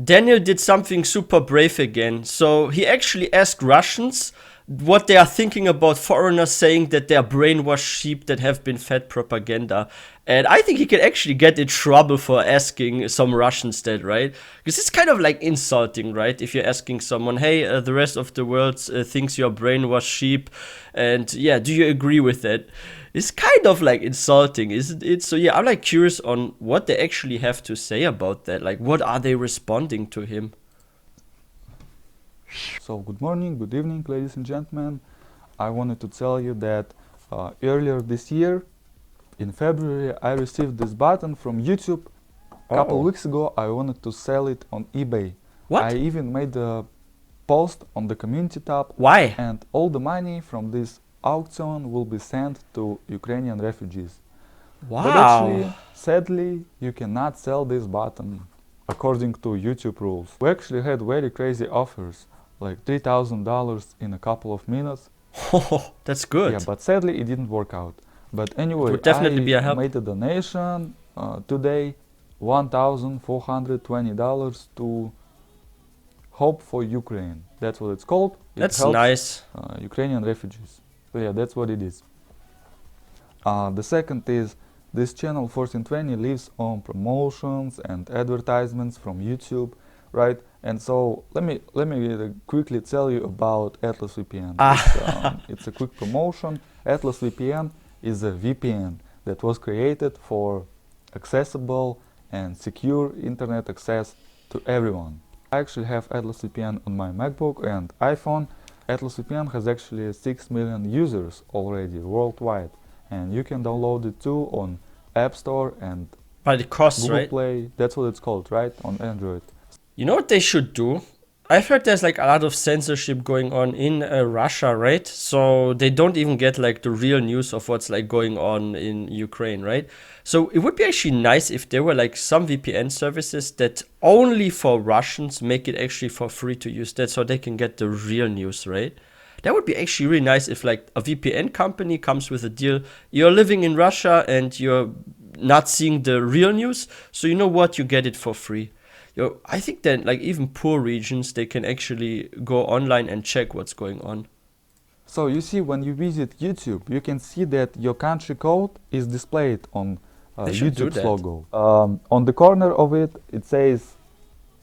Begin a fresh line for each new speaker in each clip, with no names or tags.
Daniel did something super brave again. So he actually asked Russians what they are thinking about foreigners saying that they're brainwashed sheep that have been fed propaganda. And I think he can actually get in trouble for asking some Russians that, right? Because it's kind of like insulting, right? If you're asking someone, hey, the rest of the world thinks you're brainwashed sheep. And yeah, do you agree with that? It's kind of like insulting, isn't it? So yeah, I'm like curious on what they actually have to say about that. Like, what are they responding to him?
So good morning, good evening, ladies and gentlemen. I wanted to tell you that earlier this year, in February, I received this button from YouTube. A couple weeks ago, I wanted to sell it on eBay.
What?
I even made a post on the community tab.
Why?
And all the money from this auction will be sent to Ukrainian refugees.
Wow.
But actually, sadly, you cannot sell this button according to YouTube rules. We actually had very crazy offers, like $3,000 in a couple of minutes.
Oh, that's good.
Yeah, but sadly it didn't work out. But anyway,
would definitely
I
be a help.
made a donation today, $1,420 to Hope for Ukraine. That's what it's called.
That's
helps,
nice.
Ukrainian refugees. So yeah, that's what it is. The second is this channel 1420 lives on promotions and advertisements from YouTube, right? And so let me quickly tell you about Atlas VPN. It's a quick promotion. Atlas VPN is a VPN that was created for accessible and secure internet access to everyone. I actually have Atlas VPN on my MacBook and iPhone. Atlas VPN has actually 6 million users already worldwide, and you can download it too on App Store and
But it costs,
Google
right?
Play. That's what it's called, right? On Android.
You know what they should do? I've heard there's like a lot of censorship going on in Russia, right? So they don't even get like the real news of what's like going on in Ukraine, right? So it would be actually nice if there were like some VPN services that only for Russians make it actually for free to use that so they can get the real news, right? That would be actually really nice if like a VPN company comes with a deal. You're living in Russia and you're not seeing the real news, so you know what? You get it for free. I think that like even poor regions, they can actually go online and check what's going on.
So you see, when you visit YouTube, you can see that your country code is displayed on YouTube's logo. On the corner of it, it says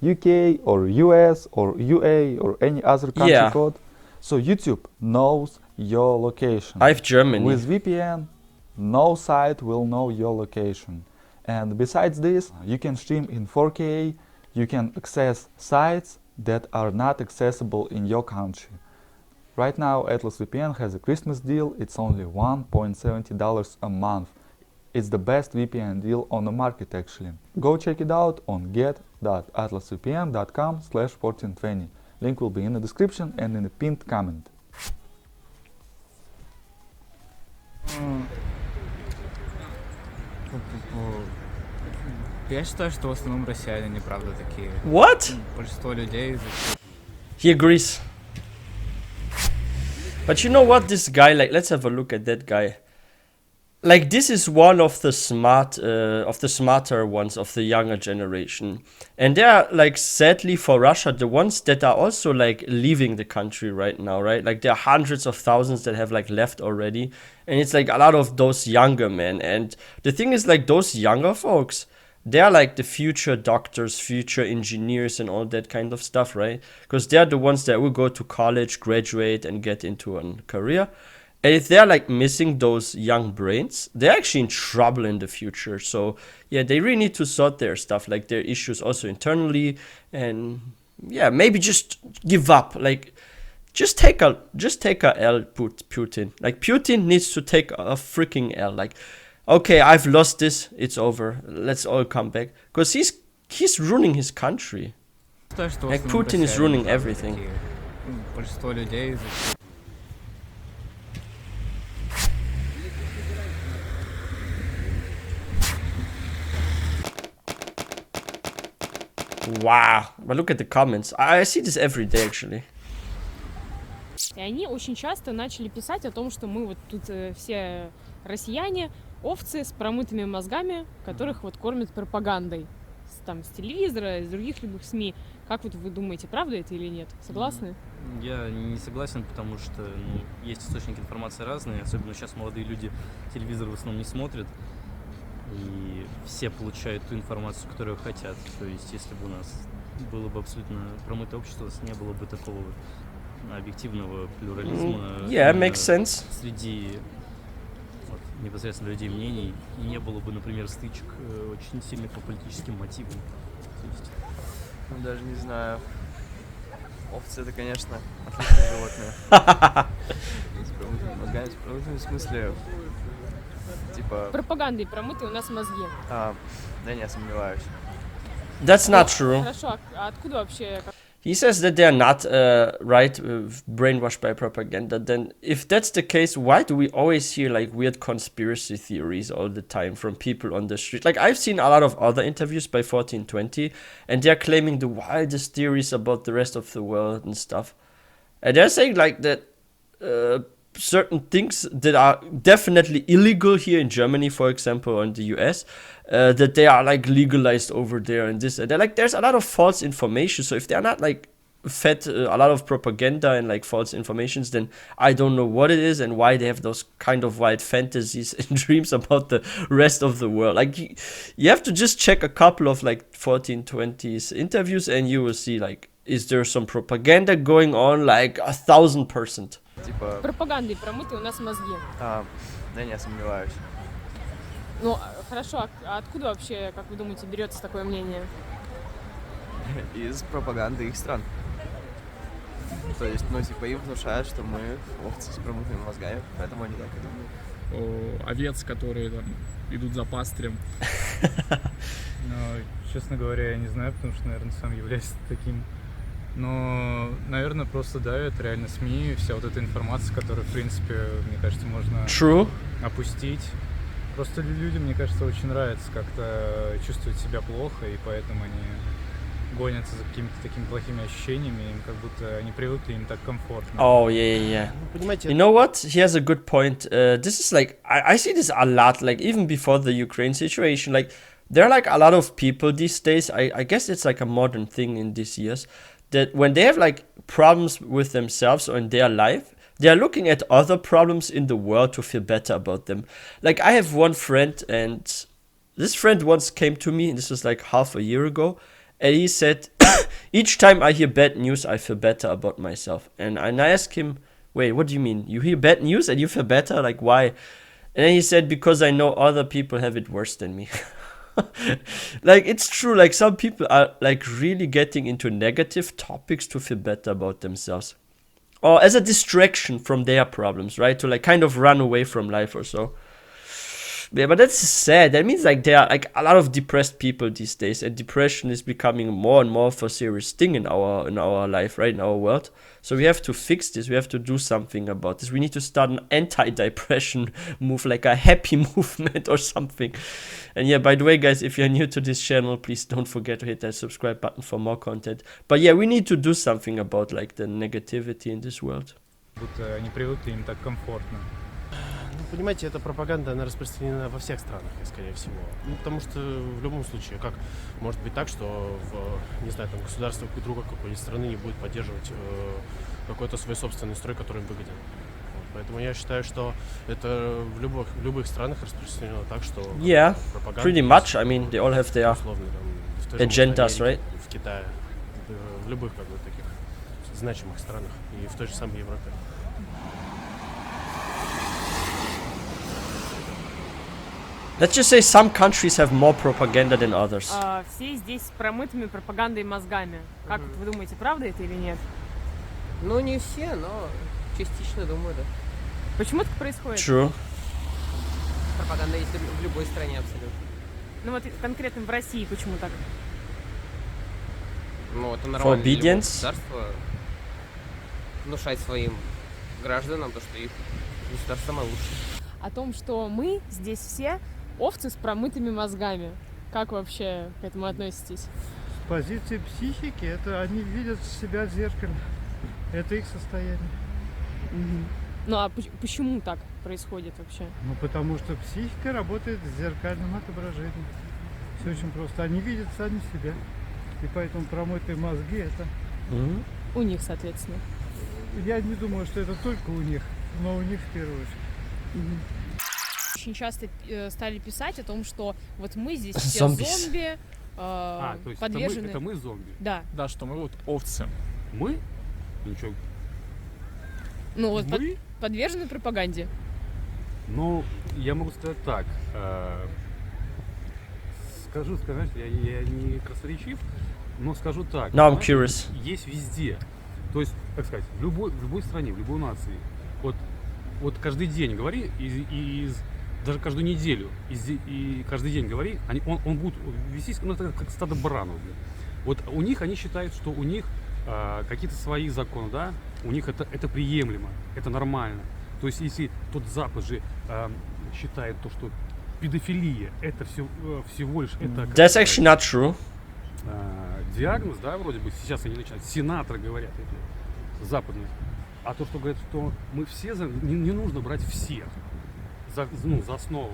UK or US or UA or any other country code. So YouTube knows your location.
I have Germany.
With VPN, no site will know your location. And besides this, you can stream in 4K. You can access sites that are not accessible in your country. Right now, Atlas VPN has a Christmas deal. It's only $1.70 a month. It's the best VPN deal on the market, actually. Go check it out on get.atlasvpn.com/1420. Link will be in the description and in the pinned comment.
Я считаю, что в основном россияне неправда такие.
What?
Большинство людей.
He agrees. But you know what, this guy, like, let's have a look at that guy. Like, this is one of the smarter ones of the younger generation. And they are, like, sadly for Russia, the ones that are also, like, leaving the country right now, right? Like, there are hundreds of thousands that have, like, left already. And it's, like, a lot of those younger men. And the thing is, like, those younger folks, they're like the future doctors, future engineers and all that kind of stuff, right? Because they're the ones that will go to college, graduate and get into a career. And if they're like missing those young brains, they're actually in trouble in the future. So yeah, they really need to sort their stuff, like their issues also internally. And yeah, maybe just give up. Like just take a L, Putin. Like Putin needs to take a freaking L. Like, okay, I've lost this, it's over, let's all come back. Because he's ruining his country. Like Putin is ruining everything. Wow, but look at the comments. I see this every day actually.
И они очень часто начали писать о том, что мы вот тут все россияне, овцы с промытыми мозгами, которых вот кормят пропагандой. там с телевизора, из других любых СМИ. Как вот вы думаете, правда это или нет? Согласны?
Я не согласен, потому что есть источники информации разные, особенно сейчас молодые люди телевизор в основном не смотрят, и все получают ту информацию, которую хотят. То есть, если бы у нас было бы абсолютно промытое общество, у нас не было бы такого объективного плюрализма
Yeah, makes sense.
среди непосредственно людей мнений, и не было бы, например, стычек очень сильных по политическим мотивам. То есть,
Даже не знаю. Овцы это, конечно, отличное животное. С промытыми мозгами, в промытом смысле, типа,
Пропагандой промыты у нас мозги.
да не сомневаюсь.
That's not true.
Хорошо, а откуда вообще...
He says that they're not brainwashed by propaganda. Then, if that's the case, why do we always hear like weird conspiracy theories all the time from people on the street? Like, I've seen a lot of other interviews by 1420, and they're claiming the wildest theories about the rest of the world and stuff. And they're saying like that certain things that are definitely illegal here in Germany, for example, or in the US, that they are like legalized over there and this. And they're like, there's a lot of false information. So if they're not like fed a lot of propaganda and like false informations, then I don't know what it is and why they have those kind of wild fantasies and dreams about the rest of the world. Like, you have to just check a couple of like 1420s interviews and you will see like, is there some propaganda going on like 1000%?
Типа,
Пропагандой промыты у нас мозги.
да не сомневаюсь.
Ну, хорошо, а откуда вообще, как вы думаете, берется такое мнение?
Из пропаганды их стран. То есть, типа, им внушают, что мы овцы с промытыми мозгами, поэтому они так и думают.
Овец, которые там идут за пастырем. Но, честно говоря, я не знаю, потому что, наверное, сам являюсь таким. Но, наверное, просто, да, это реально СМИ, вся вот эта информация, которую, в принципе, мне кажется, можно опустить. Просто людям, мне кажется, очень нравится как-то чувствовать себя плохо, и поэтому они гонятся за какими-то такими плохими ощущениями, им как будто они привыкли, им так комфортно.
Oh, yeah. You know what? He has a good point. This is like, I see this a lot, like even before the Ukraine situation, like there are like a lot of people these days, I guess it's like a modern thing in these years, that when they have like problems with themselves or in their life, they are looking at other problems in the world to feel better about them. Like, I have one friend, and this friend once came to me, and this was like half a year ago, and he said, each time I hear bad news, I feel better about myself. And I asked him, wait, what do you mean? You hear bad news and you feel better? Like, why? And then he said, because I know other people have it worse than me. Like, it's true, like some people are like really getting into negative topics to feel better about themselves, or as a distraction from their problems, right? To like kind of run away from life or so. Yeah, but that's sad. That means like there are like a lot of depressed people these days, and depression is becoming more and more of a serious thing in our life, right, in our world. So we have to fix this. We have to do something about this. We need to start an anti-depression move, like a happy movement or something. And yeah, by the way, guys, if you're new to this channel, please don't forget to hit that subscribe button for more content. But yeah, we need to do something about like the negativity in this world.
Будто они привыкли, им так комфортно.
Ну, понимаете, эта пропаганда, она распространена во всех странах, скорее всего. Ну, потому что в любом случае, как может быть так, что не знаю, там государство друга какой-нибудь страны не будет поддерживать какой-то свой собственный строй, который им выгоден. Вот, поэтому я считаю, что это в любых странах распространено так, что
Yeah,
пропаганда...
pretty much. I mean, they all have their
условно, там, в той же
agendas,
Америке,
right?
В Китае, в любых как бы таких значимых странах и в той же самой Европе.
Let's just say some countries have more propaganda than others.
Все здесь с промытыми пропагандой мозгами. Как вот вы думаете, правда это или нет?
Ну, не все, но частично, думаю, да.
Почему так происходит?
True.
Пропаганда есть в любой стране абсолютно.
Ну вот конкретно в России почему так?
Ну, это нормально для любого
obedience?
государства внушать своим гражданам то, что их государство самое лучшее.
О том, что мы здесь все овцы с промытыми мозгами. Как вообще к этому относитесь?
С позиции психики, это они видят себя в зеркале. Это их состояние.
Ну а почему так происходит вообще?
Ну, потому что психика работает с зеркальным отображением. Все очень просто. Они видят сами себя. И поэтому промытые мозги это...
У них, соответственно.
Я не думаю, что это только у них, но у них в первую очередь.
Очень часто стали писать о том, что вот мы здесь все
Зомбис.
зомби,
То есть
подвержены...
это мы зомби?
Да.
Да, что мы вот овцы.
Мы? Ничего.
Ну вот
Мы?
подвержены пропаганде.
Ну, я могу сказать так. Скажу, сказать, я не красноречив, но скажу так.
Now I'm
знаете,
curious.
Есть везде. То есть, как сказать, в любой стране, в любой нации. Вот каждый день говори, даже каждую неделю, и каждый день говори, он будет вестись, ну, это как стадо баранов. Блин. Вот у них, они считают, что у них какие-то свои законы, да, у них это приемлемо, это нормально. То есть, если тот Запад же считает то, что педофилия, это всего лишь... Это,
That's actually not true.
Диагноз, да, вроде бы, сейчас они начинают, сенаторы говорят, эти западные. А то, что говорят, что мы все, не нужно брать всех за основу.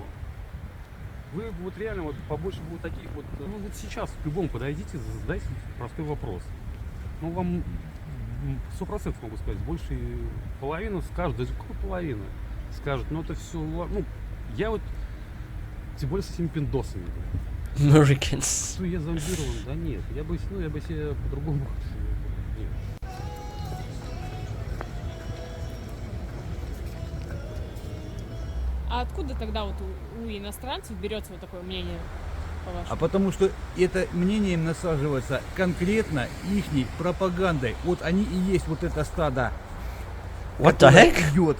Вы вот реально вот побольше вот таких вот, ну вот сейчас к любому подойдите, задайте простой вопрос. Ну вам 100% могу сказать, больше половины скажут, даже какую половину скажут, ну это все, ну я вот, тем более с этими пиндосами.
Americans.
Ну я зомбирован, да нет, я бы себе по-другому. Нет.
А откуда тогда вот у иностранцев берется вот такое мнение, по-вашему?
А потому что это мнение им насаживается конкретно ихней пропагандой. Вот они и есть вот это стадо.
What the heck? What?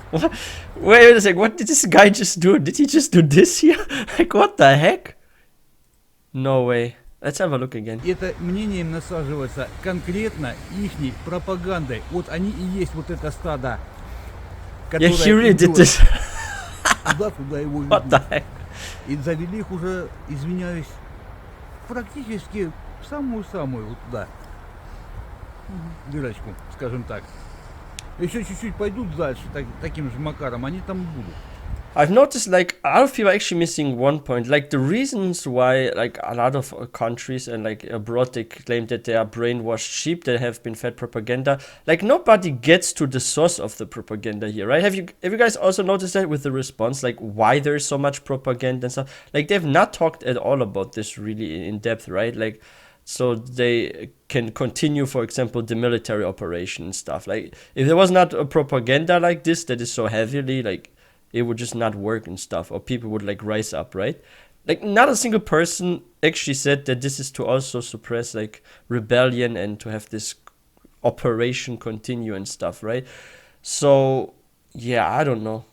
Wait a second, what did this guy just do? Did he just do this here? Like, what the heck? No way. Let's have a look again.
Это мнение им насаживается конкретно ихней пропагандой. Вот они и есть вот это стадо.
Yeah, he really did this.
Туда, куда его
What the heck?
И завели их уже, извиняюсь, практически в самую-самую вот туда. Дырочку, скажем так. Еще чуть-чуть пойдут дальше таким же макаром, они там будут.
I've noticed like a lot of people are actually missing one point. Like the reasons why like a lot of countries and like abroad they claim that they are brainwashed sheep that have been fed propaganda. Like nobody gets to the source of the propaganda here, right? Have you guys also noticed that with the response, like why there is so much propaganda and stuff? Like they've not talked at all about this really in depth, right? Like so they can continue, for example, the military operation and stuff. Like if there was not a propaganda like this that is so heavily like it would just not work and stuff, or people would like rise up, right? Like not a single person actually said that this is to also suppress like rebellion and to have this operation continue and stuff, right? So yeah, I don't know.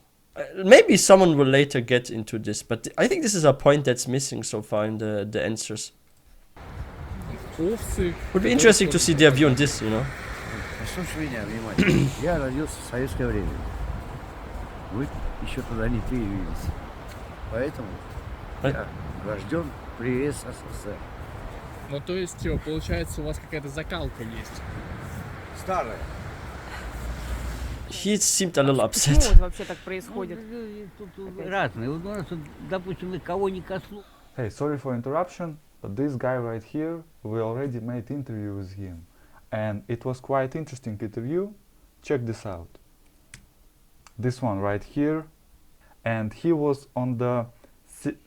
Maybe someone will later get into this, but I think this is a point that's missing so far in the answers. Would be interesting to see their view on this, you know.
Слушай меня внимательно. Я родился в советское время. Вы еще туда не появились. Поэтому я рожден при СССР.
Ну то есть, получается, у вас какая-то закалка есть?
Старая.
He seemed a little
Почему
upset.
вот вообще так происходит?
Тут разные. Вот у нас, допустим, никого не коснулось.
Hey, sorry for interruption, but this guy right here, we already made interview with him. And it was quite interesting interview. Check this out. This one right here. And he was on the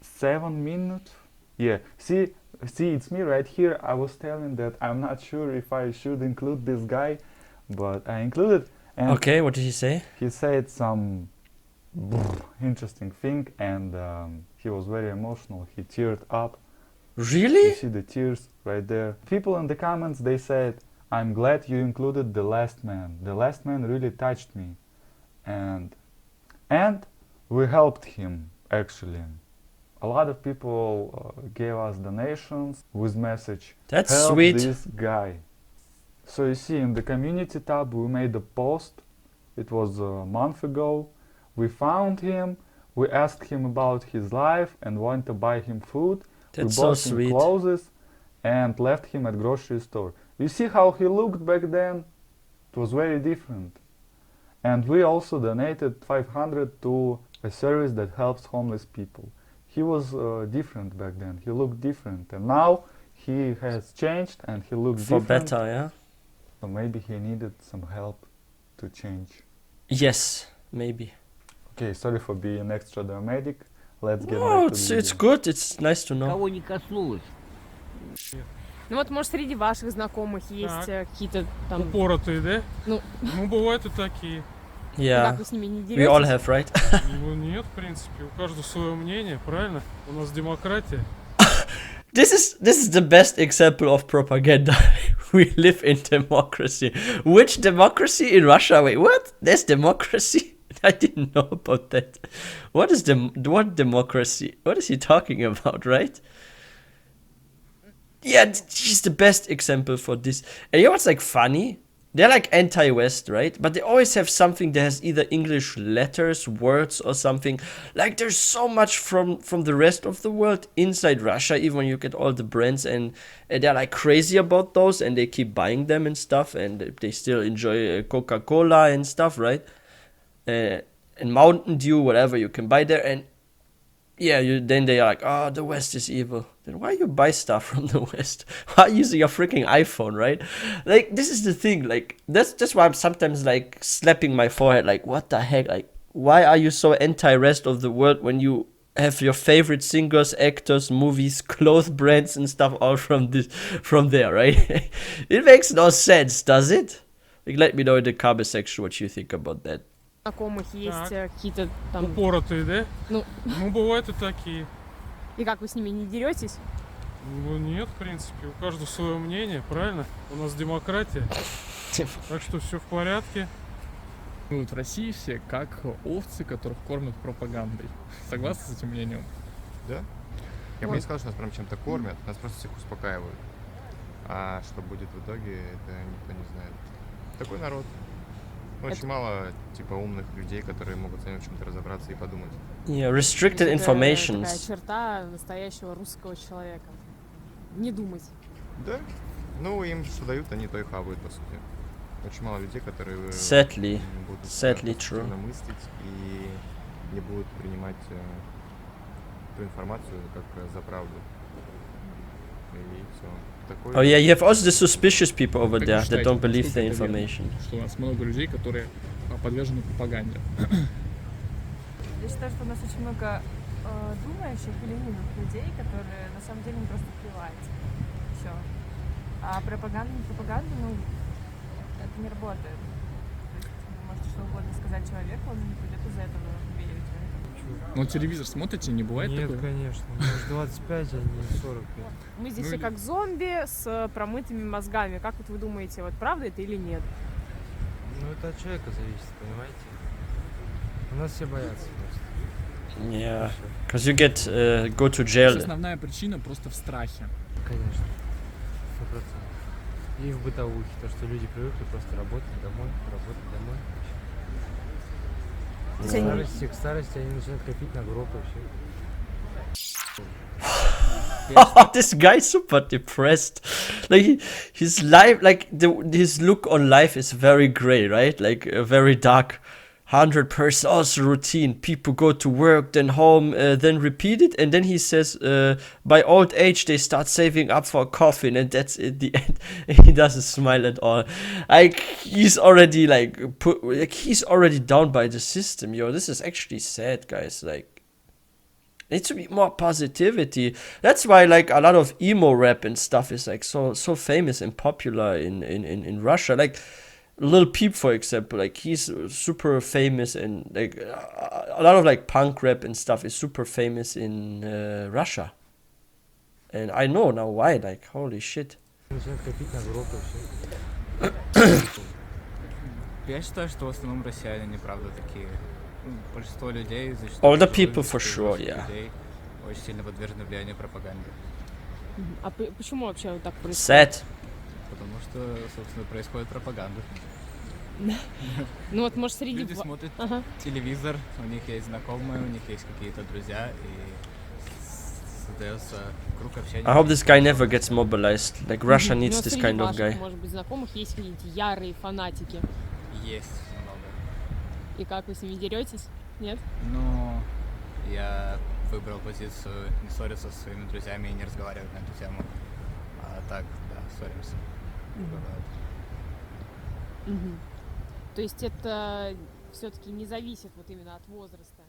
7 minute. Yeah, see, it's me right here. I was telling that I'm not sure if I should include this guy, but I included. And
Okay, what did he say?
he said some interesting thing, and he was very emotional. He teared up.
Really?
You see the tears right there. People in the comments, they said, "I'm glad you included the last man. The last man really touched me," and we helped him actually. A lot of people gave us donations with message,
That's
"Help
sweet."
this guy." So you see, in the community tab, we made a post. It was a month ago. We found him. We asked him about his life and wanted to buy him food.
That's
We bought
so
him
sweet.
clothes and left him at grocery store. You see how he looked back then? It was very different. And we also donated 500 to a service that helps homeless people. he was different back then. He looked different, and now he has changed and he looks
For
different.
better, yeah.
So maybe he needed some help to change.
Yes, maybe.
Okay, sorry for being extra dramatic. Let's get
No,
back to the
it's
video.
good. It's nice to know.
Кого не коснулось.
Ну вот, может, среди ваших знакомых есть какие-то там...
Упоротые, да?
Ну,
Ну, бывают и такие.
Yeah.
как вы с ними не
We all
деретесь?
have, right?
Ну, нет, в принципе, у каждого свое мнение, правильно? У нас демократия.
This is the best example of propaganda. We live in democracy. Which democracy in Russia? Wait, what? There's democracy? I didn't know about that. What democracy? What is he talking about, right? Yeah, she's the best example for this. And you know what's like funny? They're like anti-West, right? But they always have something that has either English letters, words, or something. Like there's so much from the rest of the world inside Russia, even when you get all the brands, and they're like crazy about those, and they keep buying them and stuff, and they still enjoy Coca-Cola and stuff, right? And Mountain Dew, whatever you can buy there, and yeah, then they are like, oh, the West is evil. Then why you buy stuff from the West? Why using your freaking iPhone, right? Like, this is the thing. Like, that's why I'm sometimes like slapping my forehead. Like, what the heck? Like, why are you so anti-rest of the world when you have your favorite singers, actors, movies, clothes brands and stuff all from there, right? It makes no sense, does it? Like, let me know in the comment section what you think about that.
Знакомых есть какие-то там...
Упоротые, да?
Ну,
Ну, бывают и такие.
и как вы с ними не деретесь?
Ну, нет, в принципе, у каждого свое мнение, правильно? У нас демократия. Так что все в порядке.
Ну, вот в России все как овцы, которых кормят пропагандой. Согласны с этим мнением?
Да? Я бы не сказал, что нас прям чем-то кормят, нас просто всех успокаивают. А что будет в итоге, это никто не знает. Такой народ. Очень мало, типа, умных людей, которые могут сами в чем-то разобраться и подумать.
Yeah, restricted information.
Такая черта настоящего русского человека. Не думать.
Да. Ну, им что дают, они то и хавают, по сути. Очень мало людей, которые
Sadly
будут
true.
мыслить и не будут принимать ту информацию как за правду. И все.
Oh yeah, you have also the suspicious people over there that don't believe the information.
Что у нас много людей, которые подвержены пропаганде.
Я считаю, что у нас очень много думающих и ленивых людей, которые на самом деле не просто плевать. Все. А пропаганда, ну, это не работает. То есть вы можете что угодно сказать человеку, он не будет из-за этого верить в это.
Ну, телевизор смотрите, не бывает такого?
Нет, конечно. Может 25, а не 45.
Мы здесь все как зомби с промытыми мозгами. Как вот вы думаете, вот правда это или нет?
Ну, это от человека зависит, понимаете? У нас все боятся просто.
Yeah, because you get go to jail.
Основная причина просто в страхе.
Конечно. 100%. И в бытовухе, то, что люди привыкли просто работать домой, К старости они начинают копить на гроб и все.
This guy's super depressed. Like his life, like his look on life is very gray, right? Like very dark. 100% also routine. People go to work, then home, then repeat it, and then he says, by old age they start saving up for a coffin, and that's it. The end. He doesn't smile at all. Like he's already he's already down by the system. Yo, this is actually sad, guys. Like, needs to be more positivity. That's why like a lot of emo rap and stuff is like so famous and popular in Russia. Like Lil Peep, for example, like he's super famous, and like a lot of like punk rap and stuff is super famous in Russia. And I know now why. Like, holy shit.
Я считаю, что в основном россияне неправда такие. Большинство людей,
All the people for sure, yeah.
Очень сильно подвержены влиянию пропаганды.
А почему вообще вот так происходит?
Sad.
Потому что, собственно, происходит пропаганда.
Ну вот, может, среди...
Люди смотрят телевизор, у них есть знакомые, у них есть какие-то друзья, и создается круг общения.
I hope this guy never gets mobilized. Like Russia needs this kind of guy.
Может быть, знакомых есть какие-нибудь ярые фанатики?
Есть много.
И как вы с ними деретесь? Нет?
Ну, я выбрал позицию не ссориться со своими друзьями и не разговаривать на эту тему. А так, да, ссоримся. Бывает.
То есть это все-таки не зависит вот именно от возраста.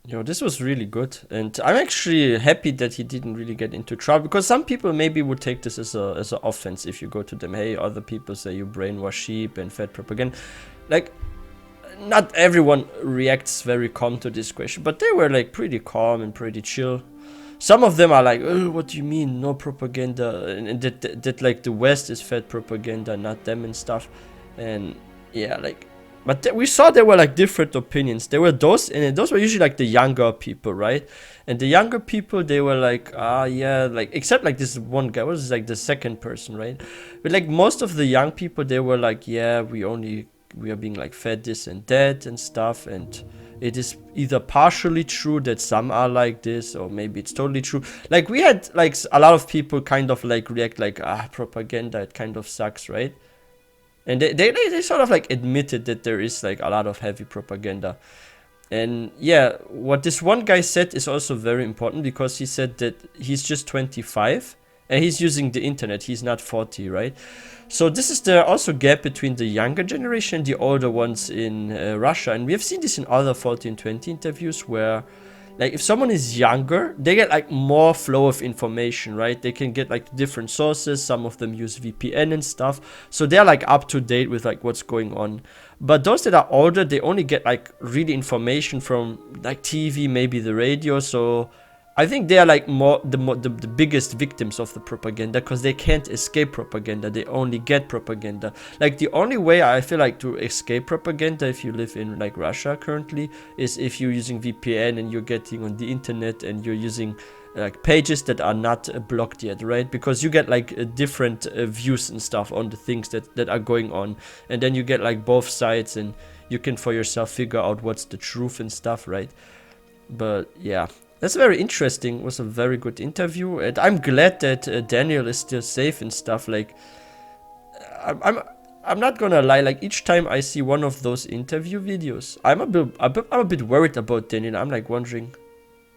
Yo, this was really good, and I'm actually happy that he didn't really get into trouble, because some people maybe would take this as a offense if you go to them, hey, other people say you brainwash sheep and fed propaganda. Like, not everyone reacts very calm to this question, but they were like pretty calm and pretty chill. Some of them are like, oh, what do you mean, no propaganda, and that like the West is fed propaganda, not them and stuff, and yeah, like. But we saw there were like different opinions. There were those, and those were usually like the younger people, right? And the younger people, they were like, yeah, like, except like this one guy was like the second person, right? But like most of the young people, they were like, yeah, we are being like fed this and that and stuff, and it is either partially true that some are like this, or maybe it's totally true. Like we had like a lot of people kind of like react like, propaganda, it kind of sucks, right? And they sort of like admitted that there is like a lot of heavy propaganda. And yeah, what this one guy said is also very important, because he said that he's just 25 and he's using the internet. He's not 40, right? So this is the also gap between the younger generation and the older ones in Russia. And we have seen this in other 40 and 20 interviews, where like if someone is younger, they get like more flow of information, right? They can get like different sources. Some of them use VPN and stuff, so they're like up to date with like what's going on. But those that are older, they only get like really information from like TV, maybe the radio. So I think they are like the biggest victims of the propaganda, because they can't escape propaganda. They only get propaganda. Like the only way I feel like to escape propaganda, if you live in like Russia currently, is if you're using VPN and you're getting on the internet and you're using like pages that are not blocked yet, right? Because you get like different views and stuff on the things that are going on, and then you get like both sides, and you can for yourself figure out what's the truth and stuff, right? But yeah. That's very interesting. It was a very good interview, and I'm glad that Daniil is still safe and stuff. Like, I'm not gonna lie. Like each time I see one of those interview videos, I'm a bit worried about Daniil. I'm like wondering,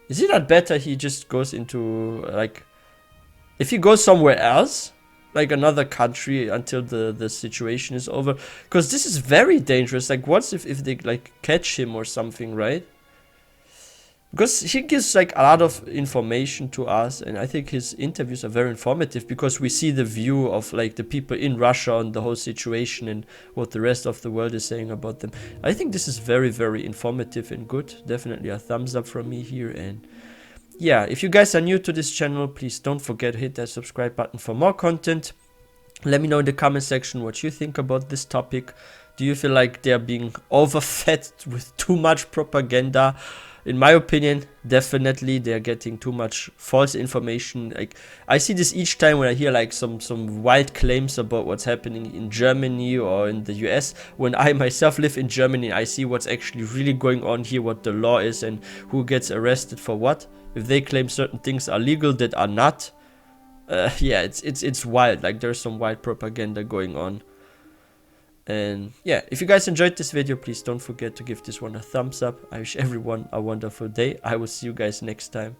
is it not better he just goes into like, if he goes somewhere else, like another country, until the situation is over? Because this is very dangerous. Like, what if they like catch him or something, right? Because he gives like a lot of information to us, and I think his interviews are very informative, because we see the view of like the people in Russia on the whole situation and what the rest of the world is saying about them. I think this is very, very informative and good. Definitely a thumbs up from me here. And yeah, if you guys are new to this channel, please don't forget to hit that subscribe button for more content. Let me know in the comment section what you think about this topic. Do you feel like they're being overfed with too much propaganda? In my opinion, definitely they're getting too much false information. Like, I see this each time when I hear like some wild claims about what's happening in Germany or in the US. When I myself live in Germany, I see what's actually really going on here, what the law is and who gets arrested for what. If they claim certain things are legal that are not, yeah, it's wild. Like, there's some wild propaganda going on. And yeah, if you guys enjoyed this video, please don't forget to give this one a thumbs up. I wish everyone a wonderful day. I will see you guys next time.